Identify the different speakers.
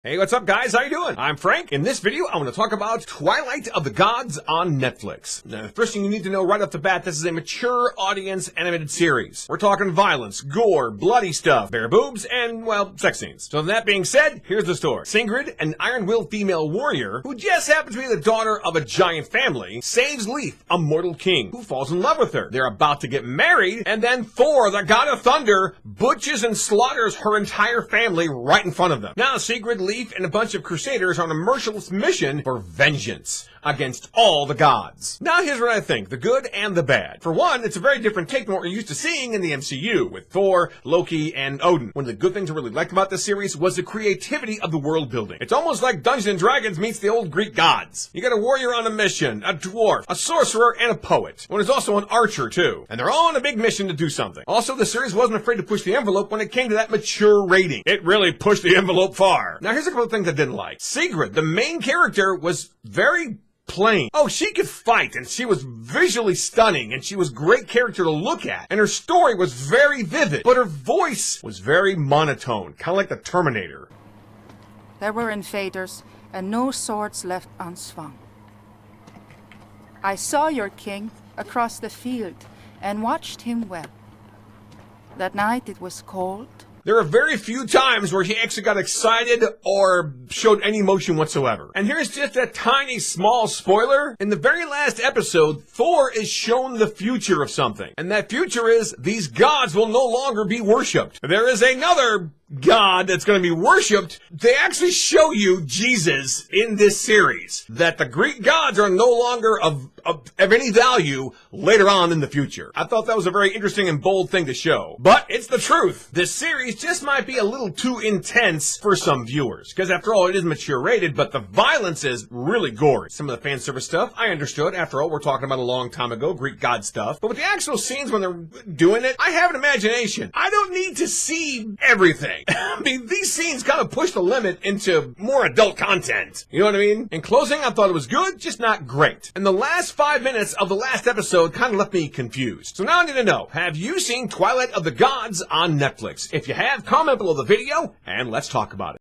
Speaker 1: Hey, what's up guys? How you doing? I'm Frank. In this video, I want to talk about Twilight of the Gods on Netflix. Now, the first thing you need to know right off the bat, this is a mature audience animated series. We're talking violence, gore, bloody stuff, bare boobs, and, well, sex scenes. So that being said, here's the story. Sigrid, an iron-willed female warrior, who just happens to be the daughter of a giant family, saves Leaf, a mortal king, who falls in love with her. They're about to get married, and then Thor, the god of thunder, butchers and slaughters her entire family right in front of them. Now, Sigrid, Leaf, and a bunch of crusaders are on a merciless mission for vengeance against all the gods. Now here's what I think, the good and the bad. For one, it's a very different take than what we're used to seeing in the MCU, with Thor, Loki, and Odin. One of the good things I really liked about this series was the creativity of the world building. It's almost like Dungeons & Dragons meets the old Greek gods. You got a warrior on a mission, a dwarf, a sorcerer, and a poet. One is also an archer, too. And they're all on a big mission to do something. Also, the series wasn't afraid to push the envelope when it came to that mature rating. It really pushed the envelope far. Now here's a couple of things I didn't like. Sigrid, the main character, was very plain. Oh, she could fight, and she was visually stunning, and she was a great character to look at, and her story was very vivid, but her voice was very monotone, kind of like the Terminator.
Speaker 2: There were invaders, and no swords left unswung. I saw your king across the field, and watched him well. That night it was cold.
Speaker 1: There are very few times where he actually got excited or showed any emotion whatsoever. And here's just a tiny small spoiler. In the very last episode, Thor is shown the future of something. And that future is these gods will no longer be worshipped. There is another god that's going to be worshipped. They actually show you Jesus in this series. That the Greek gods are no longer of any value later on in the future. I thought that was a very interesting and bold thing to show. But it's the truth. This series just might be a little too intense for some viewers. Because after all, it is mature rated, but the violence is really gory. Some of the fan service stuff, I understood. After all, we're talking about a long time ago, Greek god stuff. But with the actual scenes when they're doing it, I have an imagination. I don't need to see everything. I mean, these scenes kind of push the limit into more adult content. You know what I mean? In closing, I thought it was good, just not great. And the last 5 minutes of the last episode kind of left me confused. So now I need to know, have you seen Twilight of the Gods on Netflix? If you have, comment below the video, and let's talk about it.